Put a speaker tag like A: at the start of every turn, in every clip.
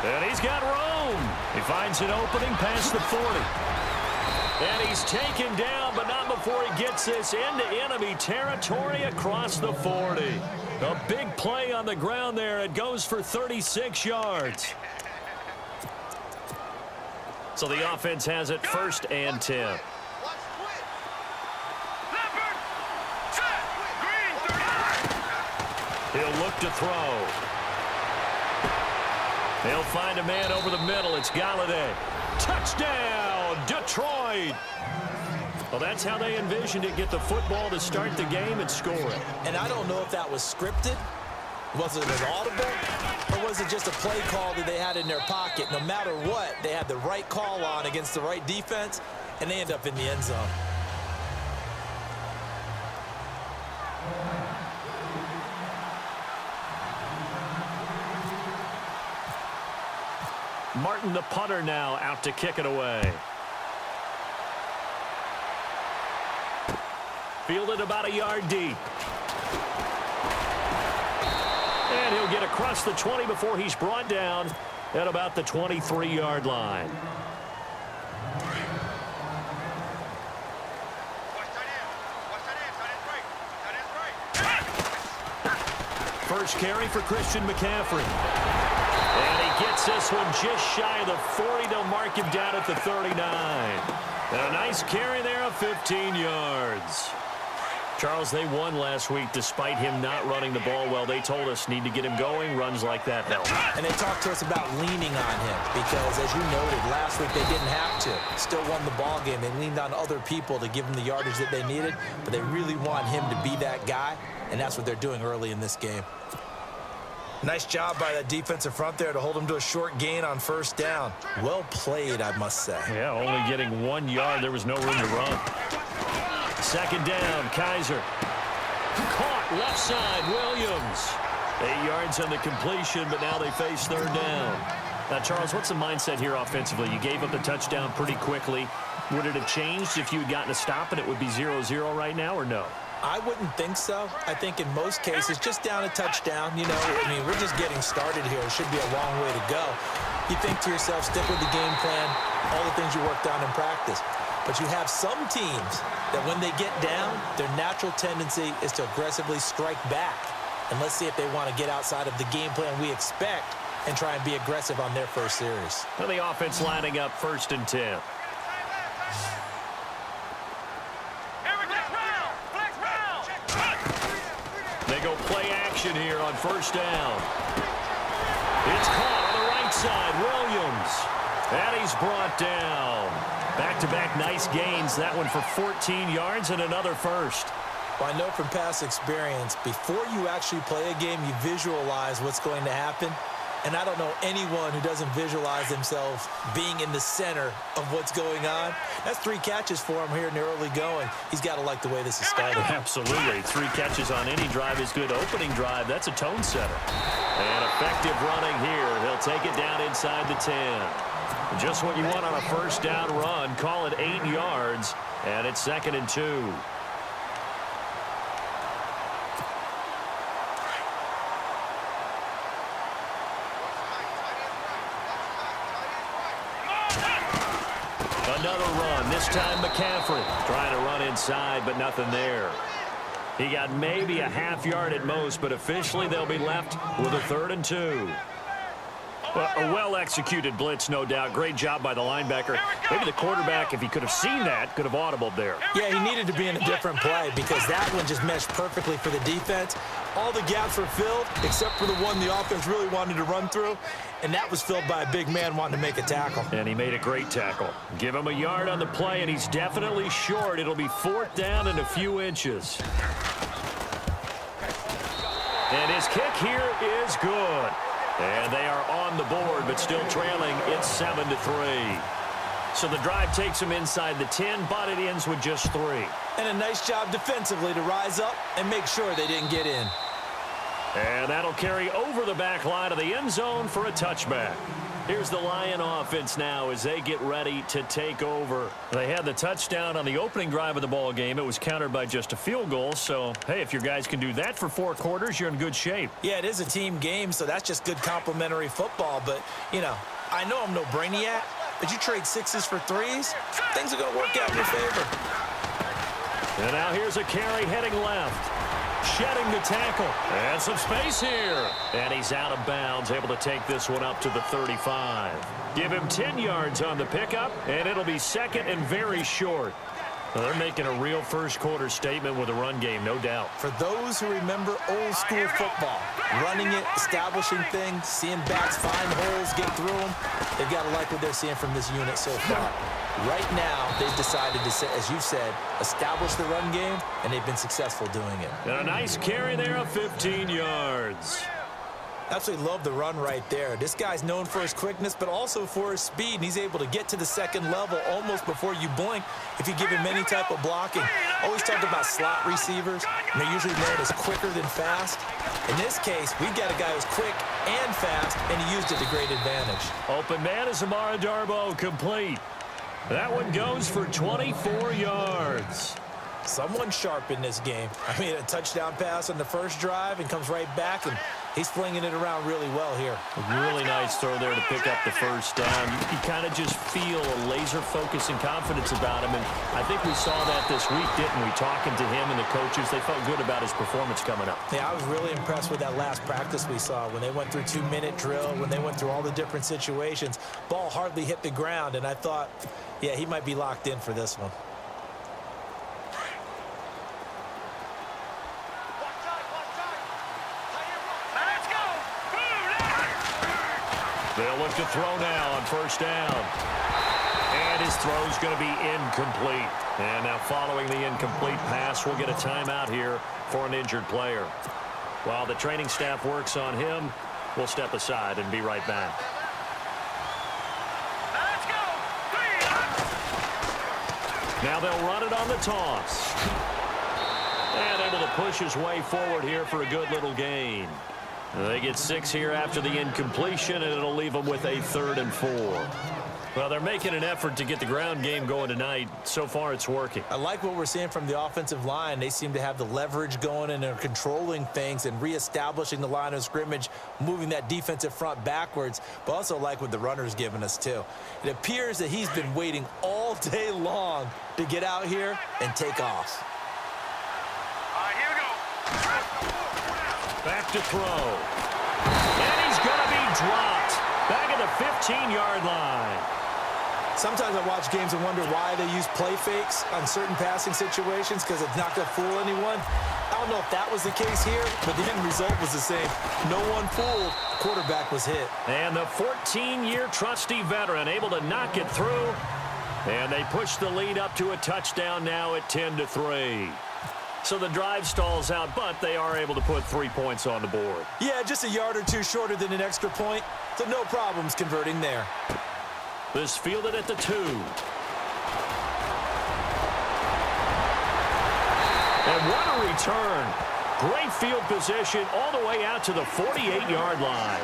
A: And he's got room. He finds an opening past the 40. And he's taken down, but not before he gets this into enemy territory across the 40. A big play on the ground there. It goes for 36 yards. So the offense has it 1st and 10. He'll look to throw. He'll find a man over the middle. It's Galladay. Touchdown, Detroit. Well, that's how they envisioned it. Get the football to start the game and score it.
B: And I don't know if that was scripted. Was it an audible? Or was it just a play call that they had in their pocket? No matter what, they had the right call on against the right defense, and they end up in the end zone.
A: Martin, the punter, now out to kick it away. Fielded about a yard deep. And he'll get across the 20 before he's brought down at about the 23-yard line. First carry for Christian McCaffrey. And he gets this one just shy of the 40. They'll mark him down at the 39. And a nice carry there of 15 yards. Charles, they won last week despite him not running the ball well. They told us need to get him going. Runs like that help.
B: And they talked to us about leaning on him because, as you noted, last week they didn't have to. Still won the ball game. They leaned on other people to give them the yardage that they needed, but they really want him to be that guy, and that's what they're doing early in this game. Nice job by that defensive front there to hold him to a short gain on 1st down. Well played, I must say.
A: Yeah, only getting 1 yard. There was no room to run. 2nd down, Kaiser. Caught left side, Williams. 8 yards on the completion, but now they face 3rd down. Now, Charles, what's the mindset here offensively? You gave up the touchdown pretty quickly. Would it have changed if you had gotten a stop and it would be 0-0 right now, or no?
B: I wouldn't think so. I think in most cases, just down a touchdown, you know, I mean, we're just getting started here. It should be a long way to go. You think to yourself, stick with the game plan, all the things you worked on in practice. But you have some teams that when they get down, their natural tendency is to aggressively strike back. And let's see if they want to get outside of the game plan we expect and try and be aggressive on their first series.
A: Well, the offense lining up 1st and 10. They go play action here on 1st down. It's caught on the right side, Williams. And he's brought down. Back-to-back nice gains. That one for 14 yards and another first.
B: Well, I know from past experience, before you actually play a game, you visualize what's going to happen. And I don't know anyone who doesn't visualize themselves being in the center of what's going on. That's 3 catches for him here in the early going. He's got to like the way this is started.
A: Absolutely. 3 catches on any drive is good. Opening drive, that's a tone setter. And effective running here. He'll take it down inside the 10. Just what you want on a 1st down run. Call it 8 yards. And it's 2nd and 2. Another run, this time McCaffrey trying to run inside, but nothing there. He got maybe a half yard at most, but officially they'll be left with a 3rd and 2. Well, a well-executed blitz, no doubt. Great job by the linebacker. Maybe the quarterback, if he could have seen that, could have audibled there.
B: Yeah, he needed to be in a different play because that one just meshed perfectly for the defense. All the gaps were filled except for the one the offense really wanted to run through, and that was filled by a big man wanting to make a tackle.
A: And he made a great tackle. Give him a yard on the play, and he's definitely short. It'll be 4th down and a few inches. And his kick here is good. And they are on the board, but still trailing. It's 7-3. So the drive takes them inside the 10, but it ends with just 3.
B: And a nice job defensively to rise up and make sure they didn't get in.
A: And that'll carry over the back line of the end zone for a touchback. Here's the Lion offense now as they get ready to take over. They had the touchdown on the opening drive of the ball game. It was countered by just a field goal. So, hey, if your guys can do that for 4 quarters, you're in good shape.
B: Yeah, it is a team game, so that's just good complimentary football. But, you know, I know I'm no brainiac, but you trade 6s for 3s, things are going to work out in your favor.
A: And now here's a carry heading left. Shedding the tackle. And some space here. And he's out of bounds, able to take this one up to the 35. Give him 10 yards on the pickup, and it'll be second and very short. Well, they're making a real first-quarter statement with a run game, no doubt.
B: For those who remember old-school football, running it, establishing things, seeing backs find holes, get through them, they've got to like what they're seeing from this unit so far. Right now, they've decided to, as you said, establish the run game, and they've been successful doing it.
A: And a nice carry there of 15 yards.
B: Absolutely love the run right there. This guy's known for his quickness, but also for his speed, and he's able to get to the second level almost before you blink if you give him any type of blocking. Always talk about slot receivers, and they're usually known as quicker than fast. In this case, we've got a guy who's quick and fast, and he used it to great advantage.
A: Open man is Amara Darboh, complete. That one goes for 24 yards.
B: Someone sharp in this game. I mean, a touchdown pass on the first drive and comes right back, and he's flinging it around really well here.
A: A really nice throw there to pick up the first down. You kind of just feel a laser focus and confidence about him, and I think we saw that this week, didn't we? Talking to him and the coaches, they felt good about his performance coming up.
B: Yeah, I was really impressed with that last practice we saw when they went through 2-minute drill, when they went through all the different situations. Ball hardly hit the ground, and I thought, yeah, he might be locked in for this one.
A: They'll look to throw now on first down. And his throw's going to be incomplete. And now following the incomplete pass, we'll get a timeout here for an injured player. While the training staff works on him, we'll step aside and be right back.
C: Let's go.
A: Now they'll run it on the toss. And able to push his way forward here for a good little gain. They get 6 here after the incompletion, and it'll leave them with a 3rd and 4. Well, they're making an effort to get the ground game going tonight. So far, it's working.
B: I like what we're seeing from the offensive line. They seem to have the leverage going, and they're controlling things and reestablishing the line of scrimmage, moving that defensive front backwards, but also like what the runner's giving us, too. It appears that he's been waiting all day long to get out here and take off.
C: All right, here we go.
A: Back to throw. And he's going to be dropped. Back at the 15-yard line.
B: Sometimes I watch games and wonder why they use play fakes on certain passing situations because it's not going to fool anyone. I don't know if that was the case here, but the end result was the same. No one fooled. Quarterback was hit.
A: And the 14-year trusty veteran able to knock it through. And they push the lead up to a touchdown now at 10-3. So the drive stalls out, but they are able to put 3 points on the board.
B: Yeah, just a yard or two shorter than an extra point, so no problems converting there.
A: This fielded at the 2. And what a return. Great field position all the way out to the 48-yard line.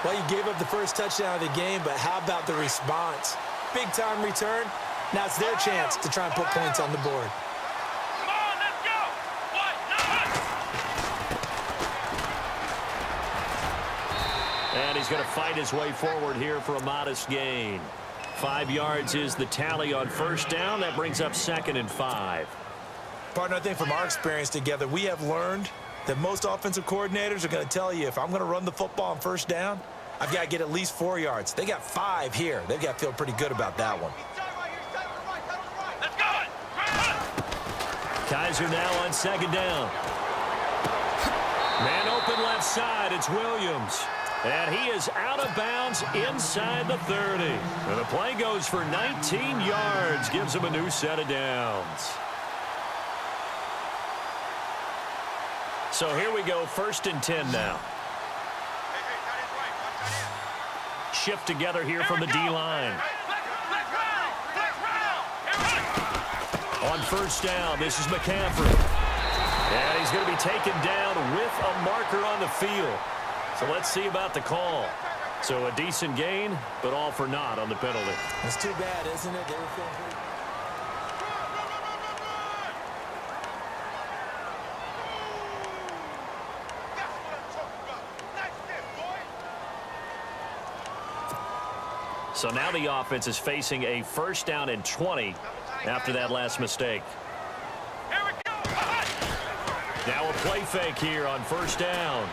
B: Well, you gave up the first touchdown of the game, but how about the response? Big-time return. Now it's their chance to try and put points on the board.
A: And he's going to fight his way forward here for a modest gain. 5 yards is the tally on first down. That brings up 2nd and 5.
B: Partner, I think from our experience together, we have learned that most offensive coordinators are going to tell you if I'm going to run the football on first down, I've got to get at least 4 yards. They got 5 here. They've got to feel pretty good about that one.
A: Kaiser now on 2nd down. Man open left side. It's Williams. And he is out of bounds inside the 30. And the play goes for 19 yards. Gives him a new set of downs. So here we go, 1st and 10 now. Shift together here from the D-line. On first down, this is McCaffrey. And he's going to be taken down with a marker on the field. So let's see about the call. So a decent gain, but all for naught on the penalty.
B: It's too bad, isn't it? They were feeling pretty...
A: So now the offense is facing a 1st down and 20 after that last mistake.
C: Here we go.
A: Now a play fake here on 1st down.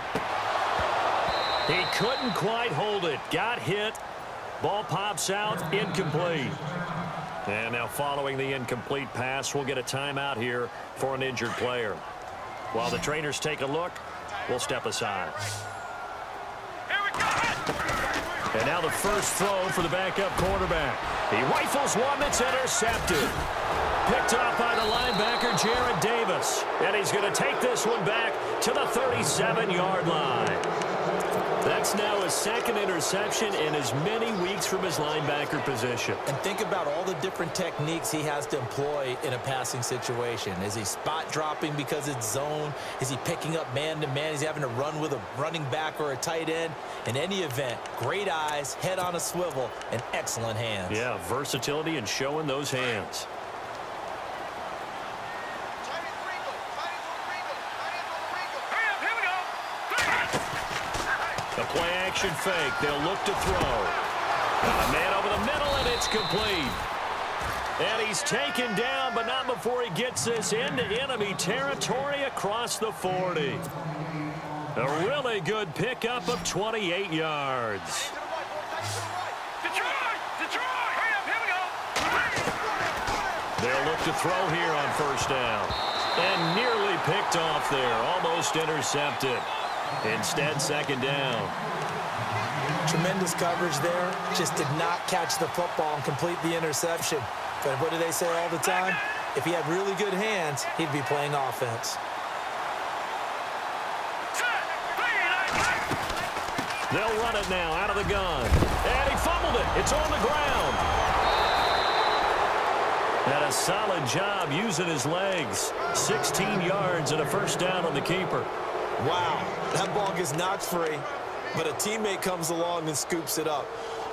A: He couldn't quite hold it. Got hit. Ball pops out. Incomplete. And now following the incomplete pass, we'll get a timeout here for an injured player. While the trainers take a look, we'll step aside.
C: Here we go.
A: And now the first throw for the backup quarterback. He rifles one that's intercepted. Picked off by the linebacker, Jarrad Davis. And he's going to take this one back to the 37-yard line. That's now his 2nd interception in as many weeks from his linebacker position.
B: And think about all the different techniques he has to employ in a passing situation. Is he spot dropping because it's zone? Is he picking up man-to-man? Is he having to run with a running back or a tight end? In any event, great eyes, head on a swivel, and excellent hands.
A: Yeah, versatility and showing those hands. A play-action fake. They'll look to throw. A man over the middle, and it's complete. And he's taken down, but not before he gets this into enemy territory across the 40. A really good pickup of 28 yards.
C: Detroit! Hurry up, here we go.
A: They'll look to throw here on 1st down. And nearly picked off there. Almost intercepted. Instead, 2nd down.
B: Tremendous coverage there. Just did not catch the football and complete the interception. But what do they say all the time? If he had really good hands, he'd be playing offense.
A: They'll run it now out of the gun. And he fumbled it. It's on the ground. Had a solid job using his legs. 16 yards and a 1st down on the keeper.
B: Wow, that ball gets knocked free, but a teammate comes along and scoops it up.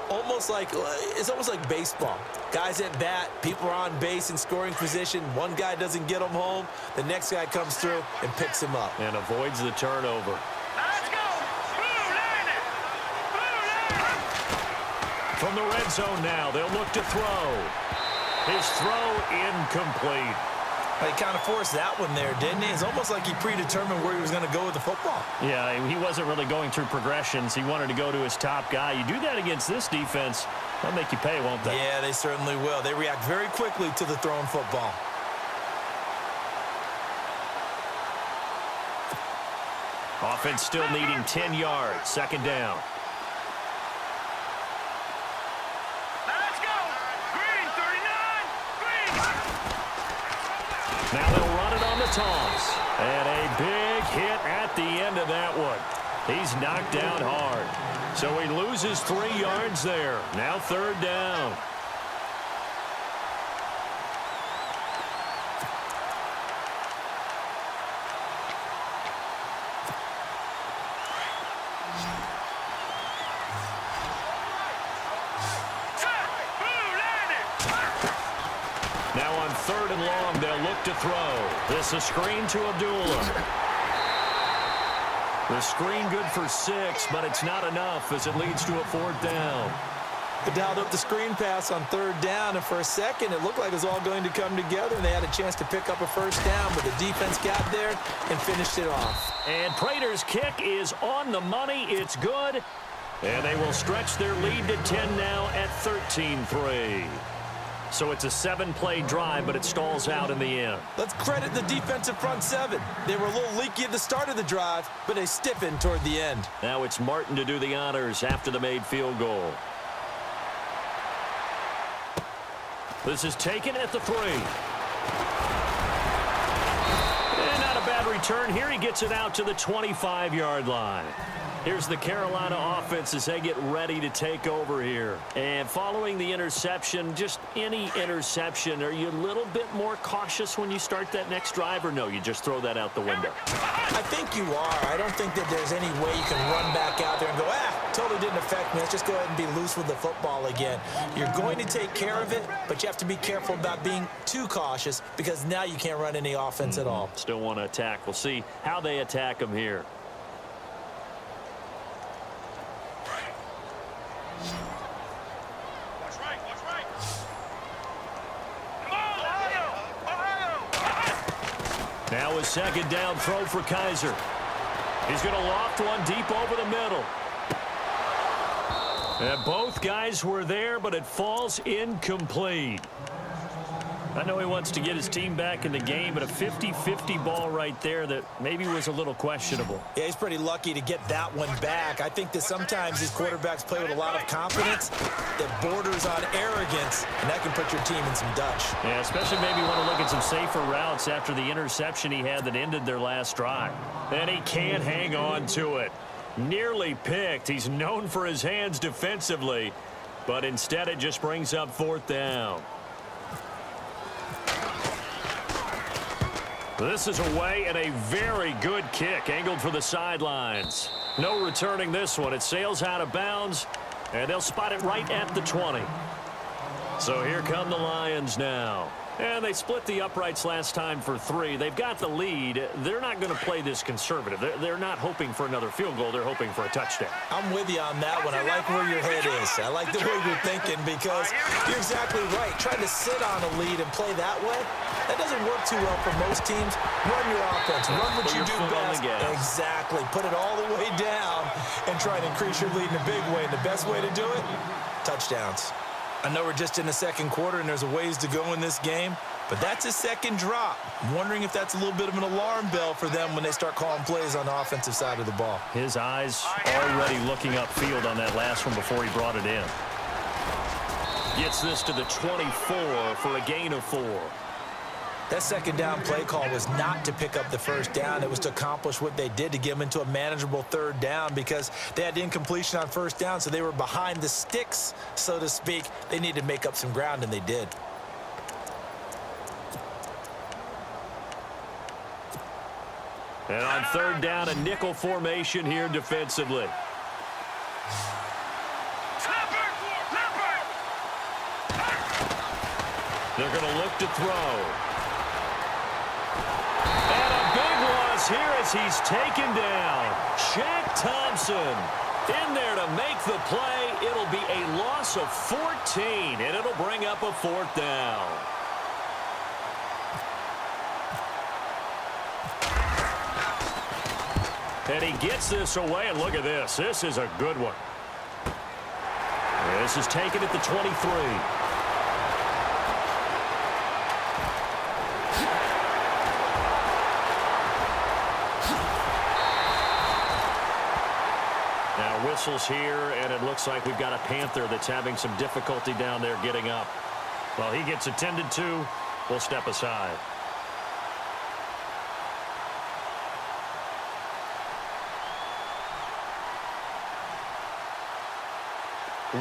B: It's almost like baseball. Guys at bat, people are on base in scoring position. One guy doesn't get him home. The next guy comes through and picks him up.
A: And avoids the turnover.
C: Let's go. Blue line it.
A: From the red zone now, they'll look to throw. His throw incomplete.
B: He kind of forced that one there, didn't he? It's almost like he predetermined where he was going to go with the football.
A: Yeah, he wasn't really going through progressions. He wanted to go to his top guy. You do that against this defense, they'll make you pay, won't they?
B: Yeah, they certainly will. They react very quickly to the thrown football.
A: Offense still needing 10 yards. 2nd down.
C: Let's go. Green 39. Green.
A: Now they'll run it on the toss. And a big hit at the end of that one. He's knocked down hard. So he loses 3 yards there. Now 3rd down. Now on 3rd and long, they'll look to throw. This is a screen to Abdullah. The screen good for 6, but it's not enough as it leads to a 4th down.
B: They dialed up the screen pass on 3rd down, and for a second, it looked like it was all going to come together, and they had a chance to pick up a 1st down, but the defense got there and finished it off.
A: And Prater's kick is on the money. It's good. And they will stretch their lead to 10 now at 13-3. So it's a 7-play drive, but it stalls out in the end.
B: Let's credit the defensive front 7. They were a little leaky at the start of the drive, but they stiffened toward the end.
A: Now it's Martin to do the honors after the made field goal. This is taken at the 3. And not a bad return here. He gets it out to the 25-yard line. Here's the Carolina offense as they get ready to take over here. And following the interception, just any interception, are you a little bit more cautious when you start that next drive, or no, you just throw that out the window?
B: I think you are. I don't think that there's any way you can run back out there and go, totally didn't affect I mean, let's just go ahead and be loose with the football again. You're going to take care of it, but you have to be careful about being too cautious because now you can't run any offense at all.
A: Still want to attack. We'll see how they attack them here.
C: Watch right, watch right. Come on, Ohio!
A: Now a second down throw for Kaiser. He's going to loft one deep over the middle. And both guys were there, but it falls incomplete. I know he wants to get his team back in the game, but a 50-50 ball right there that maybe was a little questionable.
B: Yeah, he's pretty lucky to get that one back. I think that sometimes these quarterbacks play with a lot of confidence that borders on arrogance, and that can put your team in some Dutch.
A: Yeah, especially maybe want to look at some safer routes after the interception he had that ended their last drive. And he can't hang on to it. Nearly picked. He's known for his hands defensively, but instead it just brings up fourth down. This is away and a very good kick angled for the sidelines. No returning this one. It sails out of bounds, and they'll spot it right at the 20. So here come the Lions now. And they split the uprights last time for 3. They've got the lead. They're not going to play this conservative. They're not hoping for another field goal. They're hoping for a touchdown.
B: I'm with you on that one. I like where your head is. I like the way you're thinking because you're exactly right. Trying to sit on a lead and play that way, that doesn't work too well for most teams. Run your offense. Run what you do best. Exactly. Put it all the way down and try and increase your lead in a big way. And the best way to do it, touchdowns. I know we're just in the second quarter and there's a ways to go in this game, but that's a second drop. I'm wondering if that's a little bit of an alarm bell for them when they start calling plays on the offensive side of the ball.
A: His eyes already looking upfield on that last one before he brought it in. Gets this to the 24 for a gain of 4.
B: That second down play call was not to pick up the first down. It was to accomplish what they did to get them into a manageable third down because they had incompletion on first down, so they were behind the sticks, so to speak. They needed to make up some ground, and they did.
A: And on third down, a nickel formation here defensively. They're going to look to throw. Here as he's taken down. Shaq Thompson in there to make the play. It'll be a loss of 14, and it'll bring up a fourth down. And he gets this away, and look at this. This is a good one. This is taken at the 23. Whistles here, and it looks like we've got a Panther that's having some difficulty down there getting up. Well, he gets attended to. We'll step aside.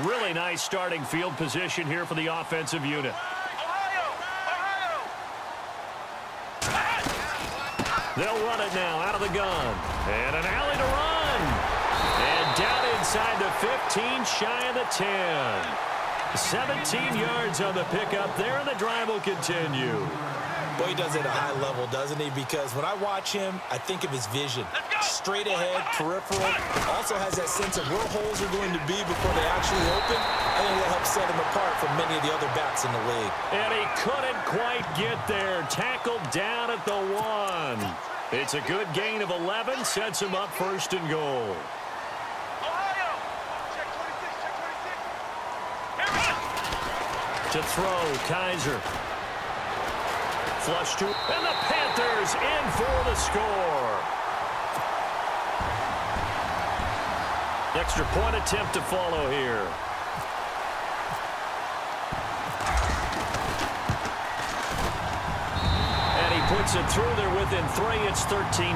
A: Really nice starting field position here for the offensive unit. They'll run it now out of the gun. And an alley to run. And down inside the 15, shy of the 10. 17 yards on the pickup there, and the drive will continue.
B: Boy, he does it at a high level, doesn't he? Because when I watch him, I think of his vision. Straight ahead, peripheral. Also has that sense of where holes are going to be before they actually open. I think that helps set him apart from many of the other backs in the league. And
A: he couldn't quite get there. Tackled down at the 1. It's a good gain of 11. Sets him up first and goal. To throw, Kaiser. Flush to, and the Panthers in for the score. Extra point attempt to follow here. And he puts it through there within 3. It's 13-10.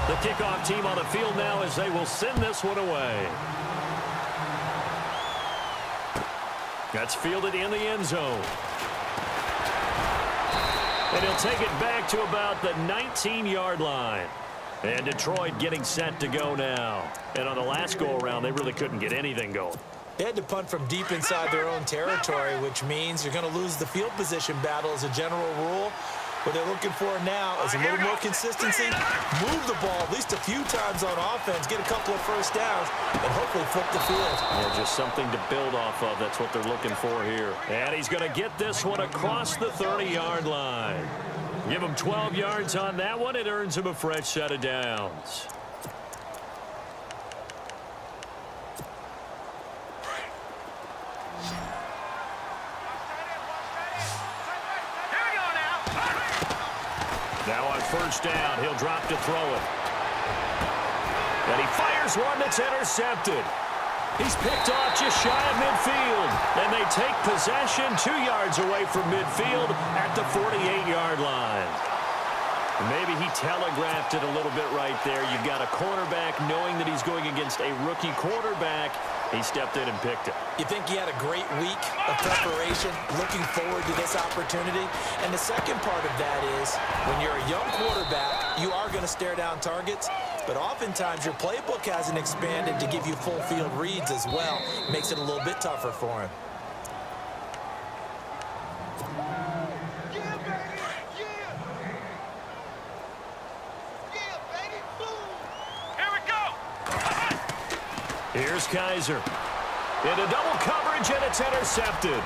A: The kickoff team on the field now as they will send this one away. That's fielded in the end zone. And he'll take it back to about the 19-yard line. And Detroit getting set to go now. And on the last go-around, they really couldn't get anything going.
B: They had to punt from deep inside their own territory, which means you're going to lose the field position battle as a general rule. What they're looking for now is a little more consistency, move the ball at least a few times on offense, get a couple of first downs, and hopefully flip the field.
A: Yeah, just something to build off of. That's what they're looking for here. And he's going to get this one across the 30-yard line. Give him 12 yards on that one. It earns him a fresh set of downs. Now on first down, he'll drop to throw it. And he fires one that's intercepted. He's picked off just shy of midfield. And they take possession 2 yards away from midfield at the 48-yard line. Maybe he telegraphed it a little bit right there. You've got a cornerback knowing that he's going against a rookie quarterback. He stepped in and picked it.
B: You think he had a great week of preparation, looking forward to this opportunity? And the second part of that is, when you're a young quarterback, you are going to stare down targets, but oftentimes your playbook hasn't expanded to give you full field reads as well. Makes it a little bit tougher for him.
A: Here's Kaiser. Into double coverage, and it's intercepted.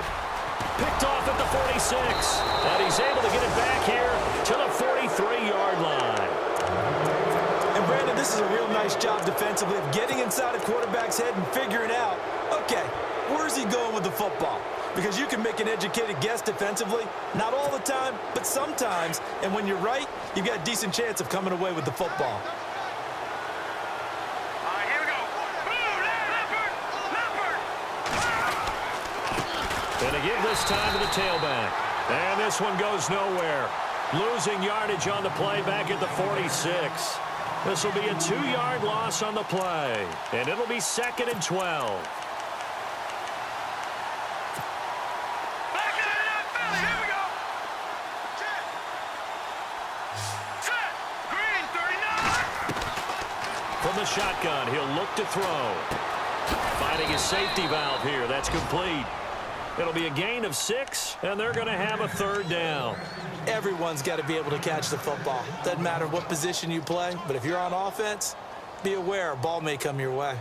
A: Picked off at the 46. And he's able to get it back here to the 43-yard line.
B: And, Brandon, this is a real nice job defensively of getting inside a quarterback's head and figuring out, okay, where's he going with the football? Because you can make an educated guess defensively. Not all the time, but sometimes. And when you're right, you've got a decent chance of coming away with the football.
A: And they give this time to the tailback. And this one goes nowhere. Losing yardage on the play back at the 46. This will be a 2-yard loss on the play. And it'll be 2nd and 12. From the shotgun, he'll look to throw. Finding his safety valve here. That's complete. It'll be a gain of 6, and they're going to have a 3rd down.
B: Everyone's got to be able to catch the football. Doesn't matter what position you play, but if you're on offense, be aware a ball may come your way.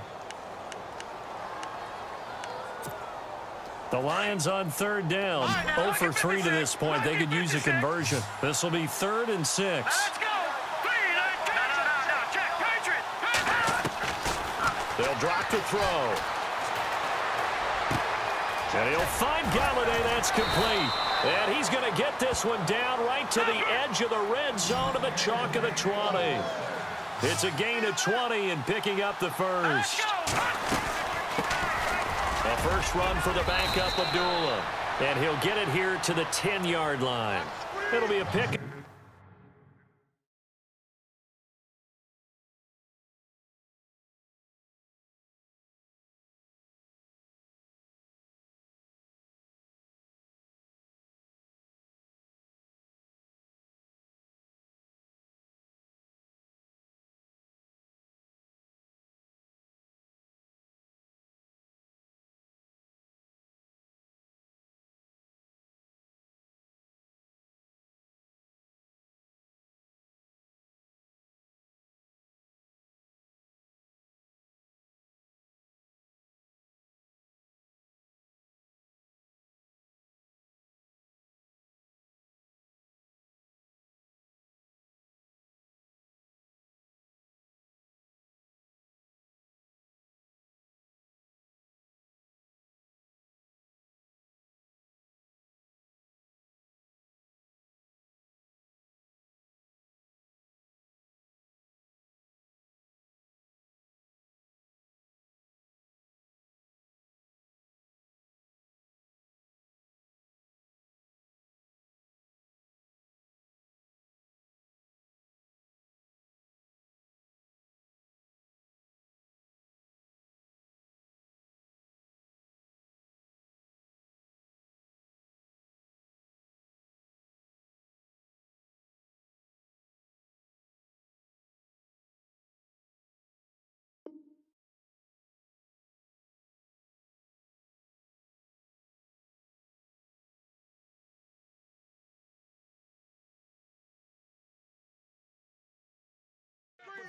A: The Lions on 3rd down. 0 for 3 to this point. They could use a conversion. This will be 3rd and 6.
C: Let's go!
A: They'll drop to throw. And he'll find Galladay. That's complete. And he's going to get this one down right to the edge of the red zone of the chalk of the 20. It's a gain of 20 and picking up the first. A first run for the backup Abdullah. And he'll get it here to the 10-yard line. It'll be a pick.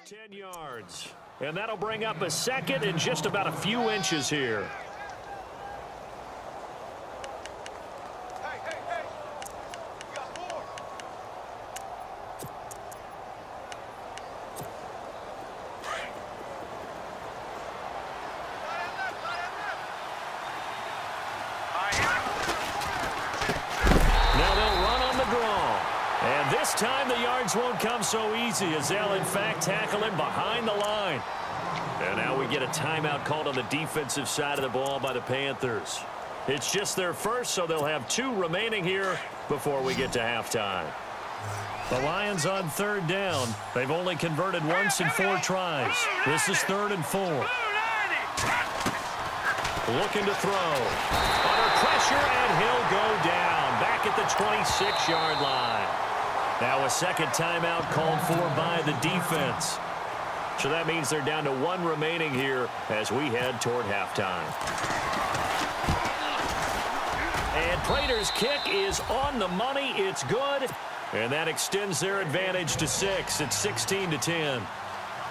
A: 10 yards. And that'll bring up a second and just about a few inches here. This time the yards won't come so easy as they'll in fact tackle him behind the line. And now we get a timeout called on the defensive side of the ball by the Panthers. It's just their first, so they'll have 2 remaining here before we get to halftime. The Lions on 3rd down. They've only converted once in 4 tries. This is 3rd and 4. Looking to throw. Under pressure, and he'll go down. Back at the 26-yard line. Now a second timeout called for by the defense. So that means they're down to 1 remaining here as we head toward halftime. And Prater's kick is on the money. It's good. And that extends their advantage to 6. It's 16-10.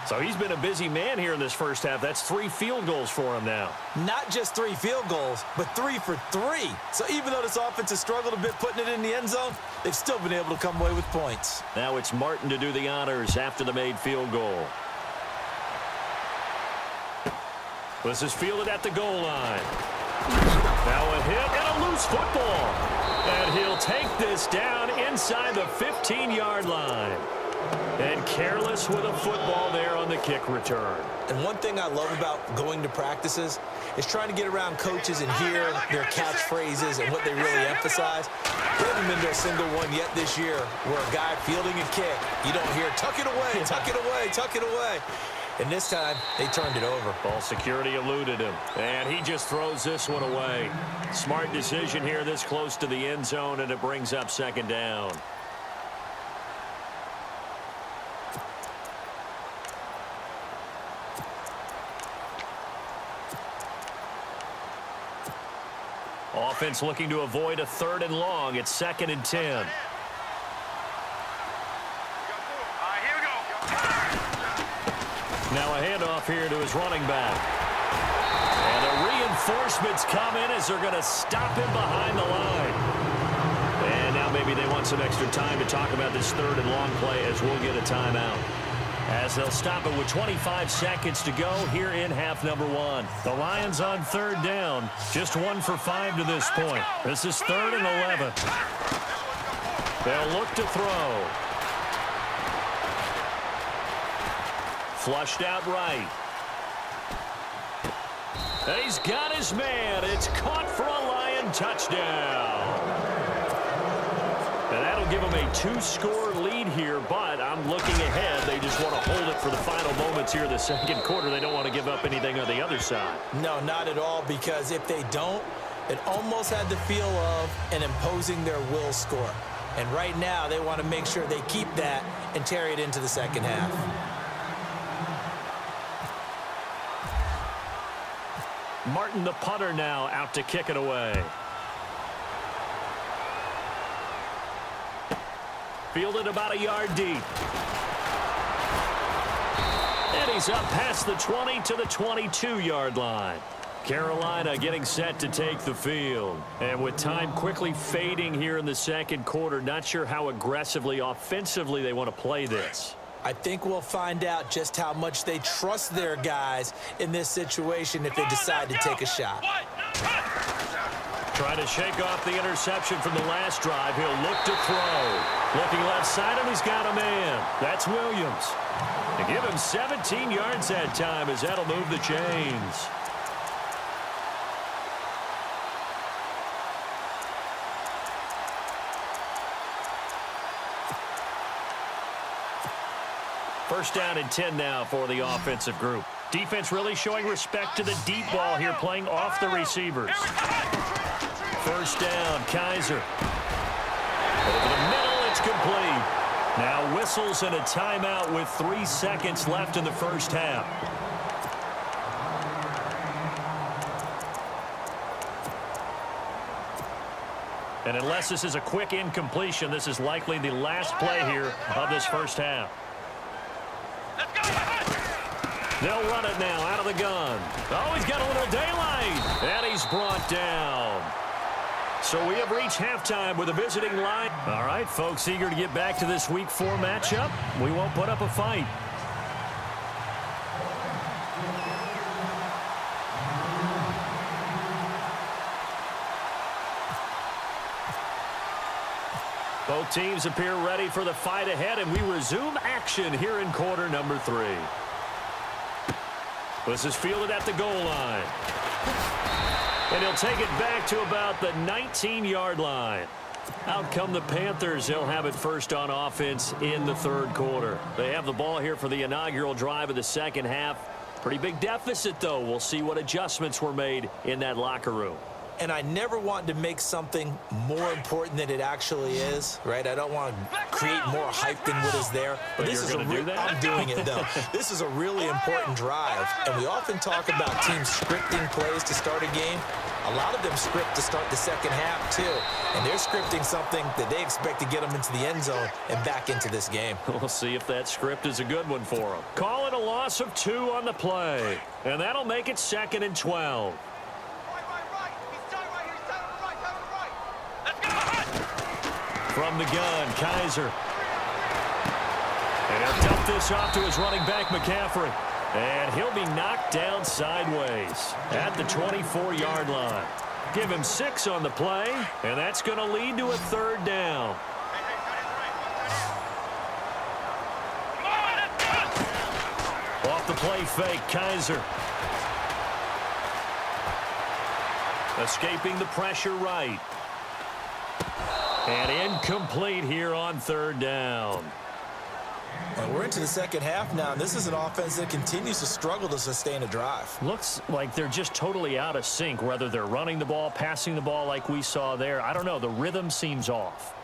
A: So he's been a busy man here in this first half. That's 3 field goals for him now.
B: Not just 3 field goals, but 3 for 3. So even though this offense has struggled a bit putting it in the end zone, they've still been able to come away with points.
A: Now it's Martin to do the honors after the made field goal. This is fielded at the goal line. Now a hit and a loose football. And he'll take this down inside the 15-yard line. And careless with a football there on the kick return.
B: And one thing I love about going to practices is trying to get around coaches and hear their catchphrases and what they really emphasize. We haven't been to a single one yet this year where a guy fielding a kick, you don't hear, tuck it away, tuck it away, tuck it away. And this time, they turned it over.
A: Ball security eluded him. And he just throws this one away. Smart decision here this close to the end zone, and it brings up 2nd down. Offense looking to avoid a 3rd and long. It's 2nd and 10.
C: Here we go.
A: Now a handoff here to his running back. And the reinforcements come in as they're going to stop him behind the line. And now maybe they want some extra time to talk about this 3rd and long play as we'll get a timeout. As they'll stop it with 25 seconds to go here in half number 1. The Lions on 3rd down. Just 1 for 5 to this point. This is 3rd and 11. They'll look to throw. Flushed out right. And he's got his man. It's caught for a Lion touchdown. And that'll give them a 2-score lead here, but I'm looking ahead. They just want to hold it for the final moments here in the 2nd quarter. They don't want to give up anything on the other side.
B: No, not at all, because if they don't, it almost had the feel of an imposing their will score. And right now, they want to make sure they keep that and carry it into the 2nd half.
A: Martin, the punter, now out to kick it away. Fielded about a yard deep. And he's up past the 20 to the 22-yard line. Carolina getting set to take the field. And with time quickly fading here in the 2nd quarter, not sure how aggressively, offensively they want to play this.
B: I think we'll find out just how much they trust their guys in this situation if they decide to take a shot.
A: Trying to shake off the interception from the last drive. He'll look to throw. Looking left side, and he's got a man. That's Williams. To give him 17 yards that time as that'll move the chains. First down and 10 now for the offensive group. Defense really showing respect to the deep ball here, playing off the receivers. First down, Kaiser. Over the middle, it's complete. Now whistles and a timeout with 3 seconds left in the first half. And unless this is a quick incompletion, this is likely the last play here of this first half. They'll run it now out of the gun. Oh, he's got a little daylight. And he's brought down. So we have reached halftime with a visiting line. All right, folks, eager to get back to this Week 4 matchup. We won't put up a fight. Both teams appear ready for the fight ahead, and we resume action here in quarter number 3. This is fielded at the goal line. And he'll take it back to about the 19-yard line. Out come the Panthers. They'll have it first on offense in the third quarter. They have the ball here for the inaugural drive of the second half. Pretty big deficit, though. We'll see what adjustments were made in that locker room.
B: And I never want to make something more important than it actually is, right? I don't want to create more hype than what is there.
A: But
B: this
A: you're
B: is
A: going to do that?
B: I'm doing it, though. This is a really important drive. And we often talk about teams scripting plays to start a game. A lot of them script to start the second half, too. And they're scripting something that they expect to get them into the end zone and back into this game.
A: We'll see if that script is a good one for them. Call it a loss of 2 on the play. And that'll make it 2nd and 12. From the gun, Kaiser. And he'll dump this off to his running back, McCaffrey. And he'll be knocked down sideways at the 24-yard line. Give him 6 on the play, and that's going to lead to a 3rd down. Off the play fake, Kaiser. Escaping the pressure right. And incomplete here on 3rd down.
B: And we're into the second half now, and this is an offense that continues to struggle to sustain a drive.
A: Looks like they're just totally out of sync, whether they're running the ball, passing the ball like we saw there. I don't know. The rhythm seems off.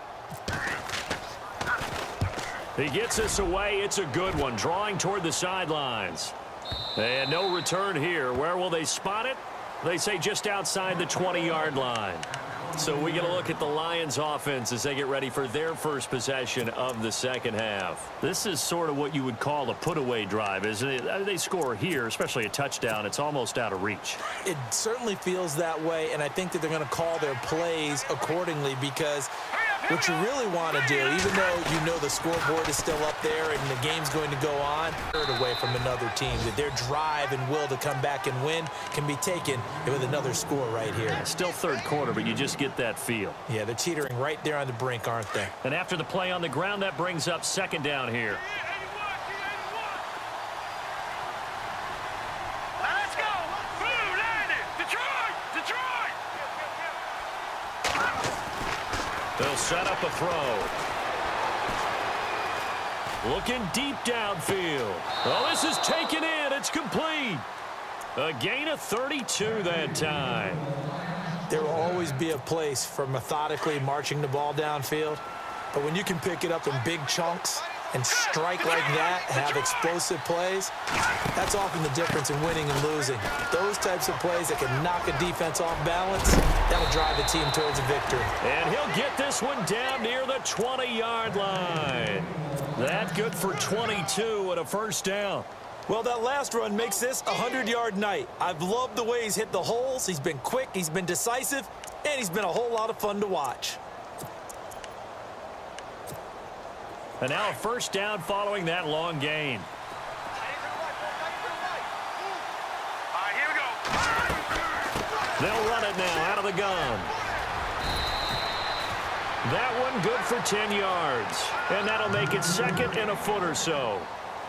A: He gets us away. It's a good one, drawing toward the sidelines. And no return here. Where will they spot it? They say just outside the 20-yard line. So we get a look at the Lions offense as they get ready for their first possession of the second half. This is sort of what you would call a put-away drive, isn't it? They score here, especially a touchdown. It's almost out of reach.
B: It certainly feels that way, and I think that they're going to call their plays accordingly because what you really want to do, even though you know the scoreboard is still up there and the game's going to go on, away from another team, that their drive and will to come back and win can be taken with another score right here.
A: Still third quarter, but you just get that feel.
B: Yeah, they're teetering right there on the brink, aren't they?
A: And after the play on the ground, that brings up 2nd down here.
C: Let's go! Blue landed! Detroit! Detroit!
A: They'll set up a throw. Looking deep downfield. Oh, this is taken in. It's complete. A gain of 32 that time.
B: There will always be a place for methodically marching the ball downfield. But when you can pick it up in big chunks and strike like that, have explosive plays, that's often the difference in winning and losing. Those types of plays that can knock a defense off balance, that'll drive the team towards a victory.
A: And he'll get this one down near the 20-yard line. That good for 22 and a 1st down.
B: Well, that last run makes this a 100-yard night. I've loved the way he's hit the holes. He's been quick, he's been decisive, and he's been a whole lot of fun to watch.
A: And now a 1st down following that long gain.
C: Here we go.
A: They'll run it now out of the gun. That one good for 10 yards. And that'll make it 2nd and a foot or so.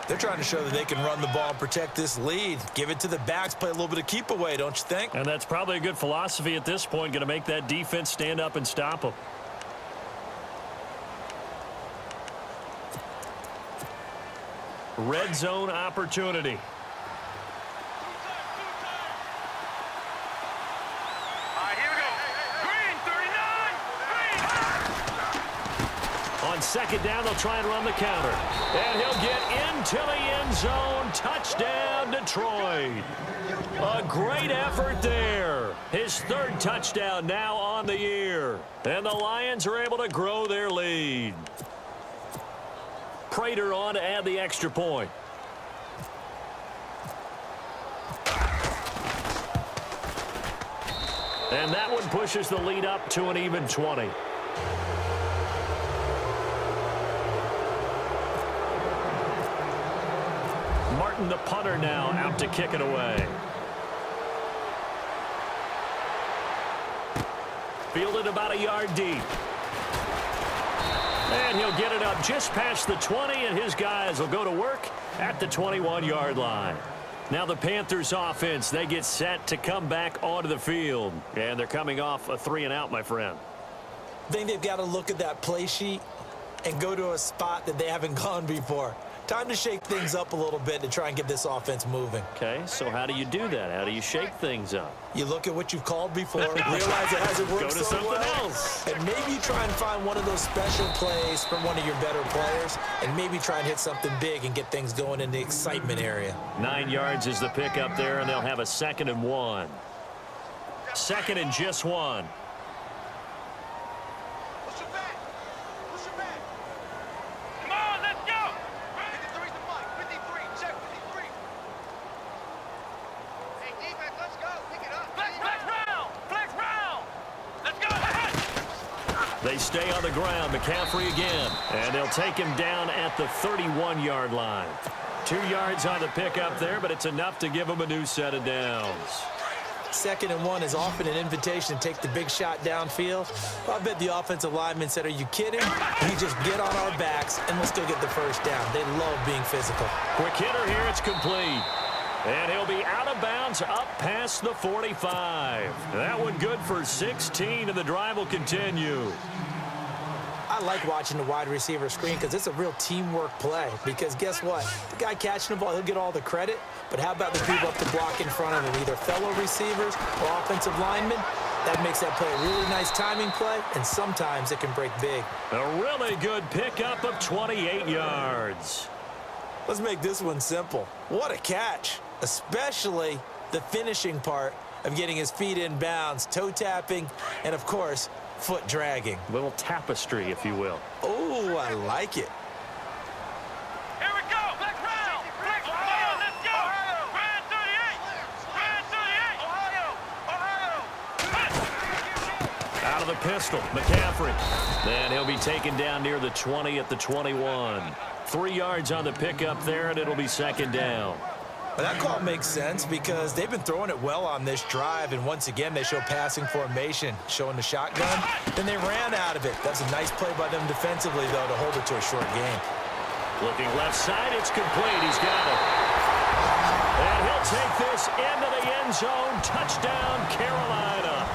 B: They're trying to show that they can run the ball and protect this lead. Give it to the backs, play a little bit of keep away, don't you think?
A: And that's probably a good philosophy at this point, going to make that defense stand up and stop them. Red zone opportunity.
C: Here we go. Green, 39. Green.
A: On 2nd down, they'll try and run the counter. And he'll get into the end zone. Touchdown, Detroit. A great effort there. His 3rd touchdown now on the year. And the Lions are able to grow their lead. Prater on to add the extra point. And that one pushes the lead up to an even 20. Martin, the punter, now out to kick it away. Fielded about a yard deep. And he'll get it up just past the 20, and his guys will go to work at the 21-yard line. Now the Panthers offense, they get set to come back onto the field. And they're coming off a 3-and-out, my friend.
B: I think they've got to look at that play sheet and go to a spot that they haven't gone before. Time to shake things up a little bit to try and get this offense moving.
A: Okay, so how do you do that? How do you shake things up?
B: You look at what you've called before, realize it hasn't worked
A: Go to
B: so
A: something
B: well,
A: else.
B: and maybe you try and find one of those special plays from one of your better players, and maybe try and hit something big and get things going in the excitement area.
A: 9 yards is the pick up there, and they'll have a 2nd and 1. 2nd and just 1.
C: Come on, let's go! 53's the fight. 53, check 53. Hey, defense, let's go. Pick it up. Flex round! Flex round! Let's go!
A: They stay on the ground. McCaffrey again. And they'll take him down at the 31-yard line. 2 yards on the pickup there, but it's enough to give him a new set of downs.
B: 2nd and 1 is often an invitation to take the big shot downfield. I bet the offensive lineman said, are you kidding? We just get on our backs and let's go get the first down. They love being physical.
A: Quick hitter here. It's complete. And he'll be out of bounds up past the 45. That one good for 16, and the drive will continue.
B: I like watching the wide receiver screen because it's a real teamwork play. Because guess what? The guy catching the ball, he'll get all the credit. But how about the people up the block in front of him, either fellow receivers or offensive linemen? That makes that play a really nice timing play, and sometimes it can break big.
A: A really good pickup of 28 yards.
B: Let's make this one simple. What a catch, especially the finishing part of getting his feet in bounds, toe tapping, and of course, foot dragging.
A: Little tapestry, if you will.
B: Oh, I like it.
C: Here we go! Flex round! Flex round! Let's go! Grand 38! Grand 38! Ohio!
A: Out of the pistol, McCaffrey. Then he'll be taken down near the 20 at the 21. 3 yards on the pickup there, and it'll be 2nd down.
B: Well, that call makes sense because they've been throwing it well on this drive, and once again, they show passing formation, showing the shotgun. Then they ran out of it. That's a nice play by them defensively, though, to hold it to a short game.
A: Looking left side, it's complete. He's got it. And he'll take this into the end zone. Touchdown, Carolina.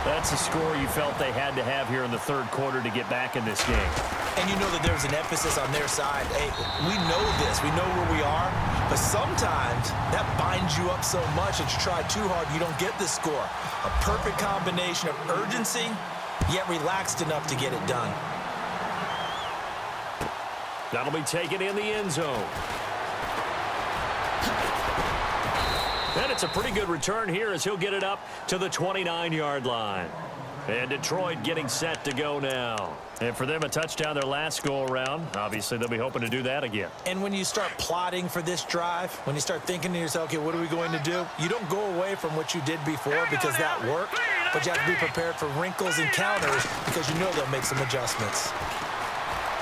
A: That's a score you felt they had to have here in the 3rd quarter to get back in this game.
B: And you know that there's an emphasis on their side. Hey, we know this. We know where we are. But sometimes that binds you up so much that you try too hard, you don't get the score. A perfect combination of urgency, yet relaxed enough to get it done.
A: That'll be taken in the end zone. And it's a pretty good return here as he'll get it up to the 29-yard line. And Detroit getting set to go now. And for them, a touchdown their last go-around. Obviously, they'll be hoping to do that again.
B: And when you start plotting for this drive, when you start thinking to yourself, okay, what are we going to do? You don't go away from what you did before because that worked, but you have to be prepared for wrinkles and counters because you know they'll make some adjustments.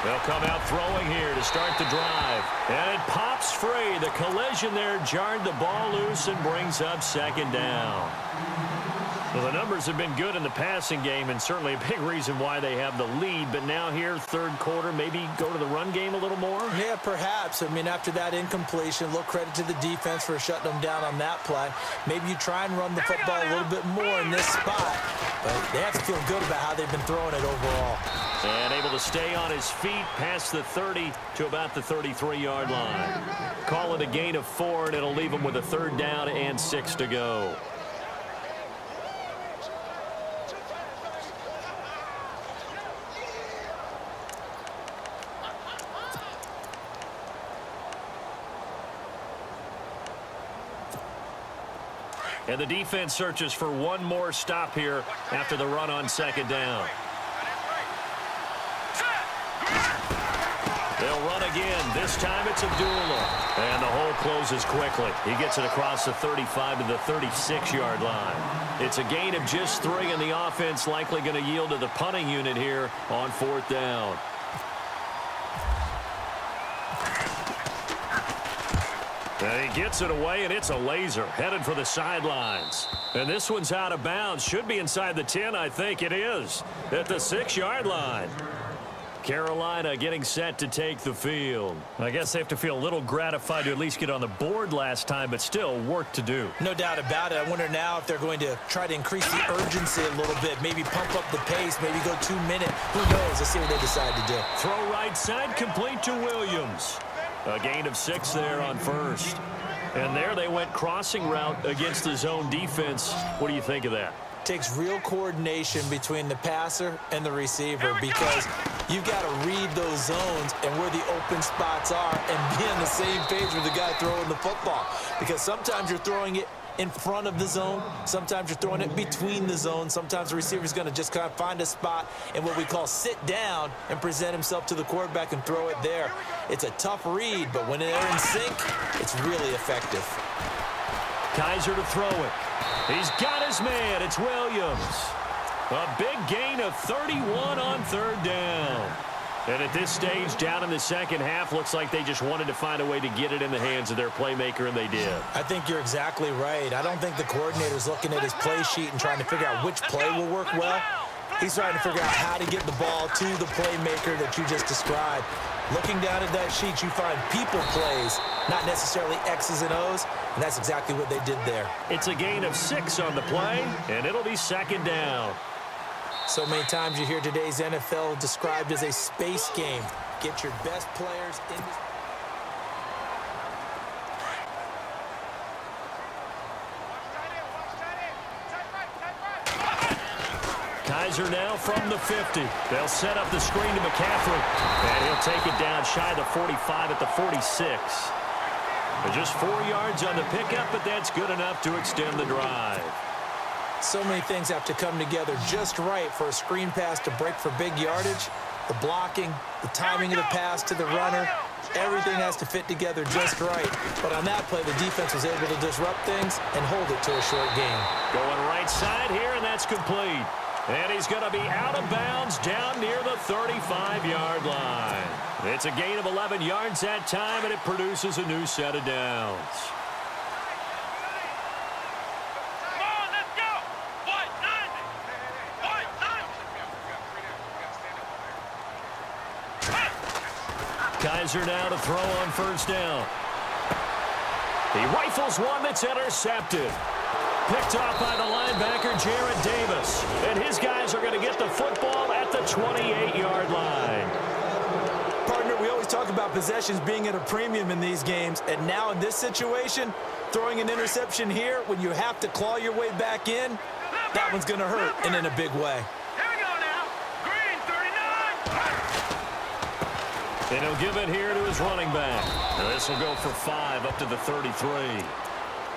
A: They'll come out throwing here to start the drive. And it pops free. The collision there jarred the ball loose and brings up 2nd down. Well, the numbers have been good in the passing game and certainly a big reason why they have the lead. But now here, 3rd quarter, maybe go to the run game a little more?
B: Yeah, perhaps. I mean, after that incompletion, a little credit to the defense for shutting them down on that play. Maybe you try and run the football a little bit more in this spot. But they have to feel good about how they've been throwing it overall.
A: And able to stay on his feet past the 30 to about the 33-yard line. Call it a gain of 4, and it'll leave them with a 3rd down and 6 to go. And the defense searches for one more stop here after the run on 2nd down. They'll run again. This time it's Abdullah. And the hole closes quickly. He gets it across the 35 to the 36-yard line. It's a gain of just 3, and the offense likely going to yield to the punting unit here on 4th down. And he gets it away, and it's a laser headed for the sidelines. And this one's out of bounds. Should be inside the 10, I think it is, at the 6-yard line. Carolina getting set to take the field. I guess they have to feel a little gratified to at least get on the board last time, but still work to do.
B: No doubt about it. I wonder now if they're going to try to increase the urgency a little bit, maybe pump up the pace, maybe go 2-minute. Who knows? Let's see what they decide to do.
A: Throw right side, complete to Williams. A gain of 6 there on 1st. And there they went crossing route against the zone defense. What do you think of that?
B: Takes real coordination between the passer and the receiver, because you've got to read those zones and where the open spots are and be on the same page with the guy throwing the football. Because sometimes you're throwing it in front of the zone. Sometimes you're throwing it between the zones. Sometimes the receiver's going to just kind of find a spot and what we call sit down and present himself to the quarterback and throw it there. It's a tough read, but when they're in sync, it's really effective.
A: Kaiser to throw it. He's got his man. It's Williams. A big gain of 31 on 3rd down. And at this stage, down in the second half, looks like they just wanted to find a way to get it in the hands of their playmaker, and they did.
B: I think you're exactly right. I don't think the coordinator's looking at his play sheet and trying to figure out which play will work well. He's trying to figure out how to get the ball to the playmaker that you just described. Looking down at that sheet, you find people plays, not necessarily X's and O's, and that's exactly what they did there.
A: It's a gain of 6 on the play, and it'll be 2nd down.
B: So many times you hear today's NFL described as a space game. Get your best players in the...
A: Kaiser now from the 50. They'll set up the screen to McCaffrey, and he'll take it down shy of the 45 at the 46. Just 4 yards on the pickup, but that's good enough to extend the drive.
B: So many things have to come together just right for a screen pass to break for big yardage. The blocking, the timing of the pass to the runner, everything has to fit together just right. But on that play, the defense was able to disrupt things and hold it to a short gain.
A: Going right side here, and that's complete. And he's going to be out of bounds down near the 35-yard line. It's a gain of 11 yards that time, and it produces a new set of downs. Kaiser now to throw on 1st down. He rifles one that's intercepted. Picked off by the linebacker, Jarrett Davis. And his guys are going to get the football at the 28-yard line.
B: Partner, we always talk about possessions being at a premium in these games. And now in this situation, throwing an interception here when you have to claw your way back in, that one's going to hurt, and in a big way.
A: And he'll give it here to his running back. Now this will go for 5 up to the 33.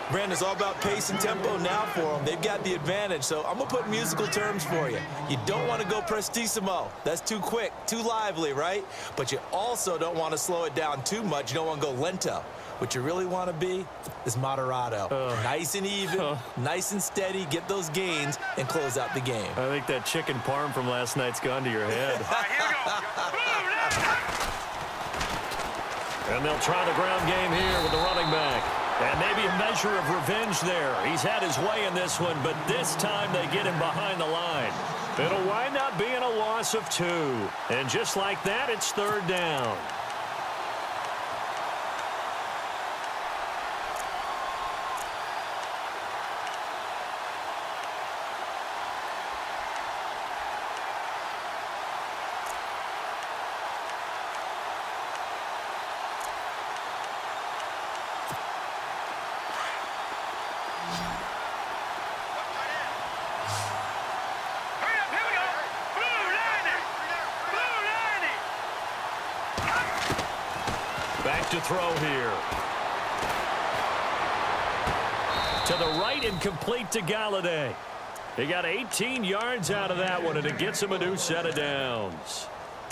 B: Brandon, it's all about pace and tempo now for them. They've got the advantage, so I'm going to put musical terms for you. You don't want to go prestissimo. That's too quick, too lively, right? But you also don't want to slow it down too much. You don't want to go lento. What you really want to be is moderato. Nice and even, nice and steady, get those gains, and close out the game.
A: I think that chicken parm from last night's gone to your head. And they'll try the ground game here with the running back. And maybe a measure of revenge there. He's had his way in this one, but this time they get him behind the line. It'll wind up being a loss of 2. And just like that, it's 3rd down. Back to throw here. To the right and complete to Galladay. He got 18 yards out of that one, and it gets him a new set of downs.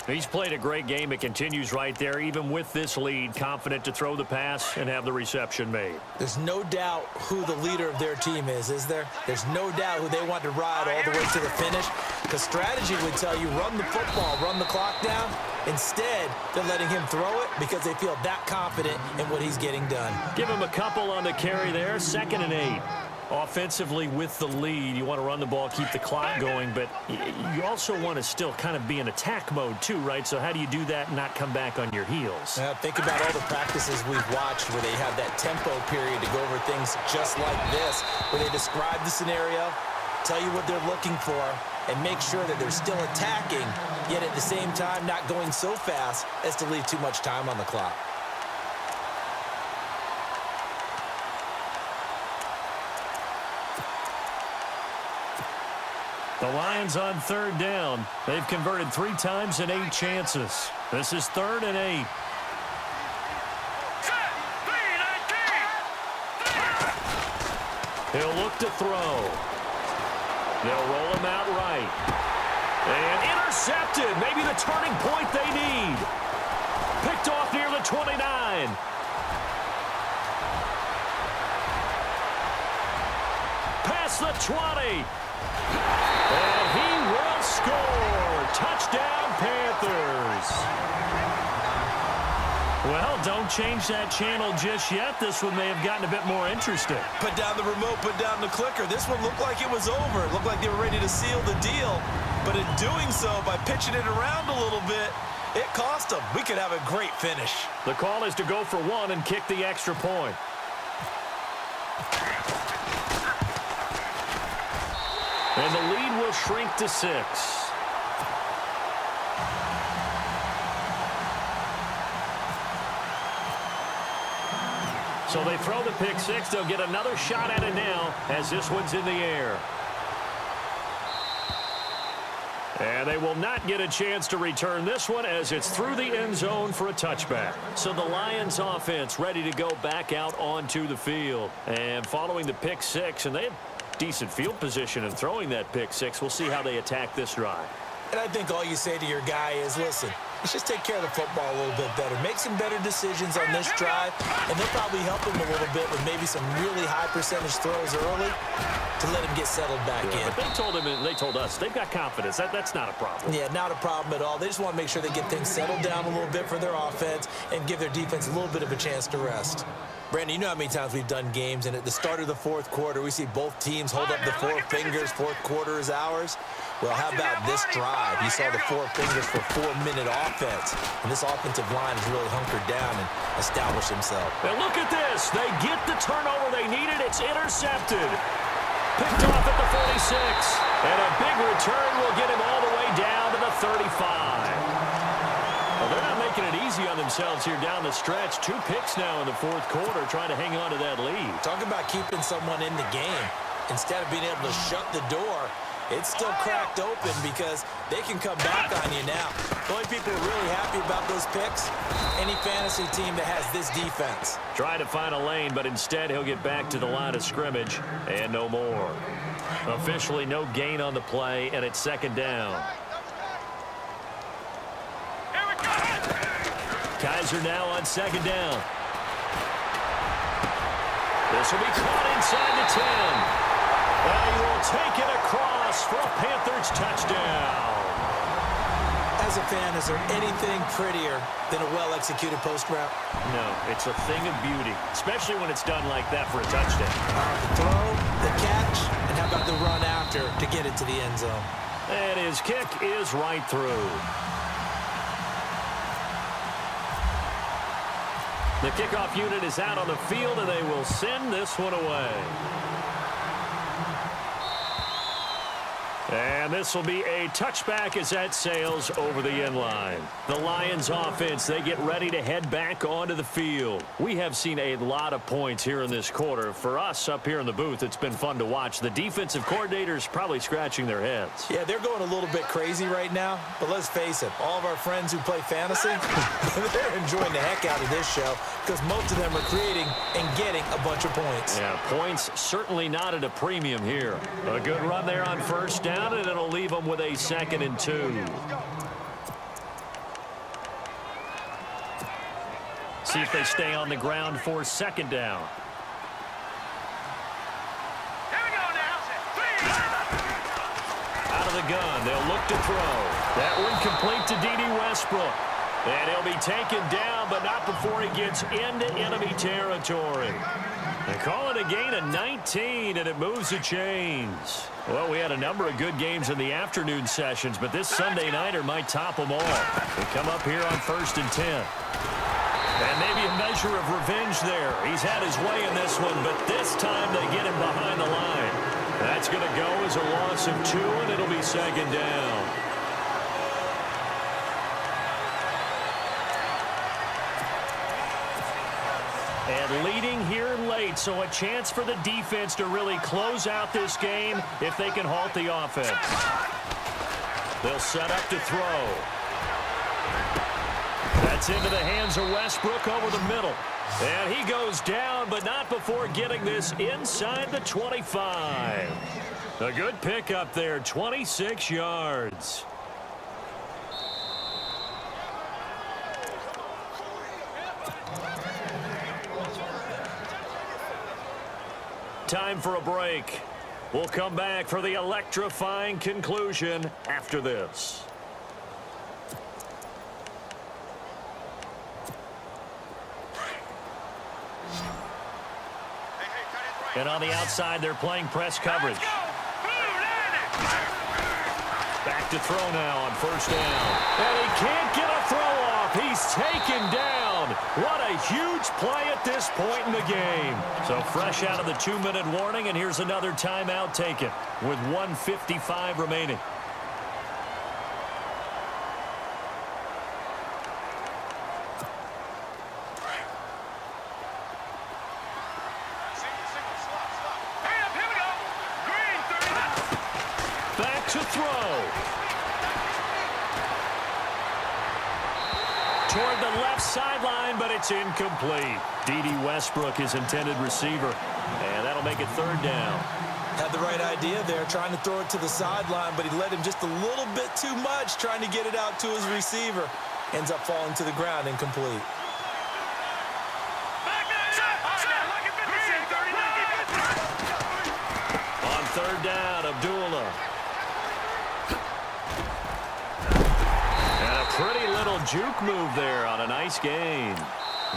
A: He's played a great game. It continues right there, even with this lead, confident to throw the pass and have the reception made.
B: There's no doubt who the leader of their team is there? There's no doubt who they want to ride all the way to the finish. Because strategy would tell you, run the football, run the clock down. Instead, they're letting him throw it because they feel that confident in what he's getting done.
A: Give him a couple on the carry there, 2nd and 8. Offensively with the lead, you want to run the ball, keep the clock going, but you also want to still kind of be in attack mode too, right? So how do you do that and not come back on your heels?
B: Think about all the practices we've watched where they have that tempo period to go over things just like this, where they describe the scenario, tell you what they're looking for, and make sure that they're still attacking, yet at the same time not going so fast as to leave too much time on the clock.
A: The Lions on 3rd down. They've converted 3 times in 8 chances. This is 3rd and 8. He'll look to throw. They'll roll him out right. And intercepted. Maybe the turning point they need. Picked off near the 29. Past the 20. And he will score. Touchdown, Panthers. Well, don't change that channel just yet. This one may have gotten a bit more interesting.
B: Put down the remote, put down the clicker. This one looked like it was over. It looked like they were ready to seal the deal. But in doing so, by pitching it around a little bit, it cost them. We could have a great finish.
A: The call is to go for 1 and kick the extra point. And the lead will shrink to 6. So they throw the pick 6. They'll get another shot at it now as this one's in the air. And they will not get a chance to return this one as it's through the end zone for a touchback. So the Lions offense ready to go back out onto the field. And following the pick 6, and they have decent field position in throwing that pick 6. We'll see how they attack this drive.
B: And I think all you say to your guy is, listen, let's just take care of the football a little bit better. Make some better decisions on this drive, and they'll probably help him a little bit with maybe some really high percentage throws early to let him get settled back in.
A: But they told him, and they told us, they've got confidence. That's not a problem.
B: Yeah, not a problem at all. They just want to make sure they get things settled down a little bit for their offense and give their defense a little bit of a chance to rest. Brandon, you know how many times we've done games, and at the start of the 4th quarter, we see both teams hold up the 4 fingers, 4th quarter is ours. Well, how about this drive? You saw the 4 fingers for 4-minute offense, and this offensive line has really hunkered down and established himself.
A: And look at this. They get the turnover they needed. It's intercepted. Picked off at the 46. And a big return will get him all the way down to the 35. Well, they're not making it easy on themselves here down the stretch. 2 picks now in the 4th quarter, trying to hang on to that lead.
B: Talk about keeping someone in the game. Instead of being able to shut the door, it's still cracked open because they can come back on you now. The only people who are really happy about those picks, any fantasy team that has this defense.
A: Trying to find a lane, but instead he'll get back to the line of scrimmage and no more. Officially no gain on the play, and it's 2nd down. Kaiser now on 2nd down. This will be caught inside the 10. And he will take it across for a Panthers touchdown.
B: As a fan, is there anything prettier than a well-executed post route?
A: No, it's a thing of beauty, especially when it's done like that for a touchdown.
B: The throw, the catch, and how about the run after to get it to the end zone?
A: And his kick is right through. The kickoff unit is out on the field, and they will send this one away. And this will be a touchback as that sails over the end line. The Lions offense, they get ready to head back onto the field. We have seen a lot of points here in this quarter. For us up here in the booth, it's been fun to watch. The defensive coordinators probably scratching their heads.
B: Yeah, they're going a little bit crazy right now, but let's face it, all of our friends who play fantasy, they're enjoying the heck out of this show because most of them are creating and getting a bunch of points.
A: Yeah, points certainly not at a premium here. A good run there on 1st down, and it'll leave them with a 2nd and 2. See if they stay on the ground for second down.
C: Here we go now.
A: Out of the gun, they'll look to throw. That one complete to D.D. Westbrook. And he'll be taken down, but not before he gets into enemy territory. They call it a gain of 19, and it moves the chains. Well, we had a number of good games in the afternoon sessions, but this Sunday nighter might top them all. They come up here on 1st and 10. And maybe a measure of revenge there. He's had his way in this one, but this time they get him behind the line. That's going to go as a loss of 2, and it'll be second down. And leading here late, so a chance for the defense to really close out this game if they can halt the offense. They'll set up to throw. That's into the hands of Westbrook over the middle. And he goes down, but not before getting this inside the 25. A good pickup there, 26 yards. Time for a break. We'll come back for the electrifying conclusion after this. And on the outside, they're playing press coverage. Back to throw now on 1st down. And he can't get a throw off. He's taken down. What a huge play at this point in the game. So fresh out of the 2-minute warning, and here's another timeout taken with 1:55 remaining. Back to throw. Toward the left sideline, but it's incomplete. D.D. Westbrook, his intended receiver. And that'll make it 3rd down.
B: Had the right idea there, trying to throw it to the sideline, but he led him just a little bit too much, trying to get it out to his receiver. Ends up falling to the ground, incomplete.
A: On 3rd down, Abdullah. And a pretty little juke move there on a nice gain.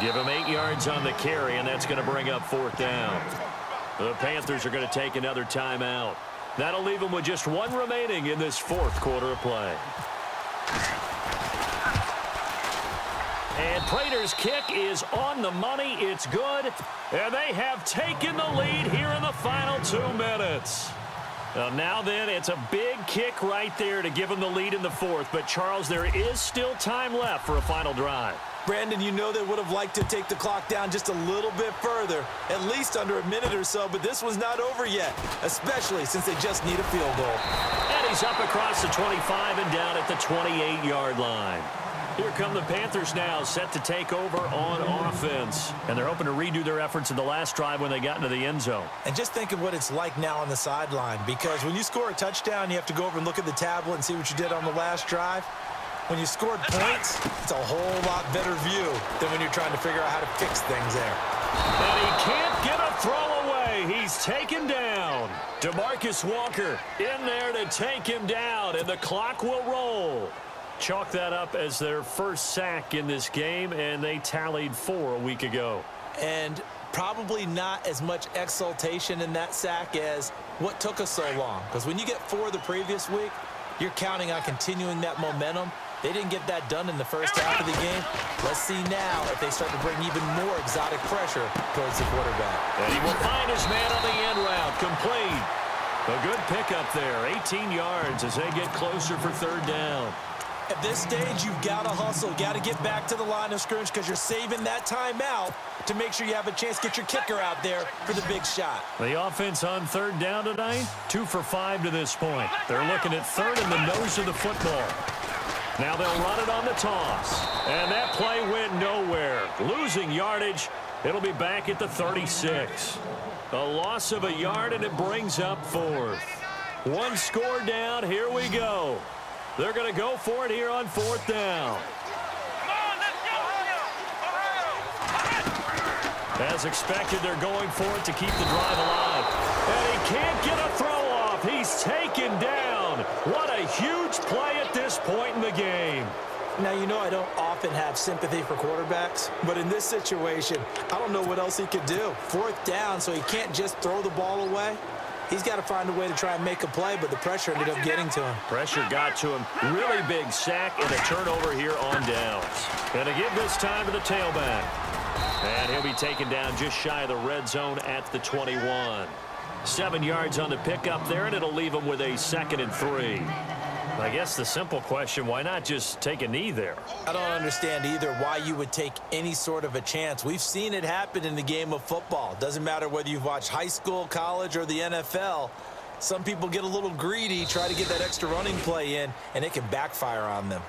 A: Give him 8 yards on the carry, and that's going to bring up 4th down. The Panthers are going to take another timeout. That'll leave them with just 1 remaining in this 4th quarter of play. And Prater's kick is on the money. It's good. And they have taken the lead here in the final 2 minutes. Now then, it's a big kick right there to give them the lead in the 4th. But, Charles, there is still time left for a final drive.
B: Brandon, you know they would have liked to take the clock down just a little bit further, at least under a minute or so, but this was not over yet, especially since they just need a field goal.
A: And he's up across the 25 and down at the 28-yard line. Here come the Panthers now, set to take over on offense. And they're hoping to redo their efforts in the last drive when they got into the end zone.
B: And just think of what it's like now on the sideline, because when you score a touchdown, you have to go over and look at the tablet and see what you did on the last drive. When you scored points, it's a whole lot better view than when you're trying to figure out how to fix things there.
A: And he can't get a throw away. He's taken down. DeMarcus Walker in there to take him down, and the clock will roll. Chalk that up as their first sack in this game, and they tallied 4 a week ago.
B: And probably not as much exultation in that sack as what took us so long. Because when you get 4 the previous week, you're counting on continuing that momentum. They didn't get that done in the first half of the game. Let's see now if they start to bring even more exotic pressure towards the quarterback.
A: And he will find his man on the end route. Complete. A good pickup there. 18 yards as they get closer for 3rd down.
B: At this stage, you've got to hustle. Got to get back to the line of scrimmage because you're saving that timeout to make sure you have a chance to get your kicker out there for the big shot.
A: The offense on 3rd down tonight, 2 for 5 to this point. They're looking at 3rd in the nose of the football. Now they'll run it on the toss. And that play went nowhere. Losing yardage. It'll be back at the 36. A loss of a yard, and it brings up 4th. 1 score down. Here we go. They're going to go for it here on 4th down.
C: Come on, let's go, Ohio!
A: As expected, they're going for it to keep the drive alive. And he can't get a throw off. He's taken down. What a huge play at this point in the game.
B: Now, you know I don't often have sympathy for quarterbacks, but in this situation, I don't know what else he could do. 4th down, so he can't just throw the ball away. He's got to find a way to try and make a play, but the pressure ended up getting to him.
A: Pressure got to him. Really big sack and a turnover here on downs. And to give this time to the tailback. And he'll be taken down just shy of the red zone at the 21. 7 yards on the pickup there, and it'll leave him with a 2nd and 3. I guess the simple question, why not just take a knee there?
B: I don't understand either why you would take any sort of a chance. We've seen it happen in the game of football. Doesn't matter whether you've watched high school, college, or the NFL. Some people get a little greedy, try to get that extra running play in, and it can backfire on them.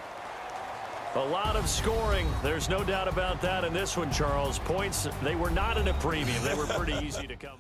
A: A lot of scoring. There's no doubt about that in this one, Charles. Points, they were not in a premium. They were pretty easy to come.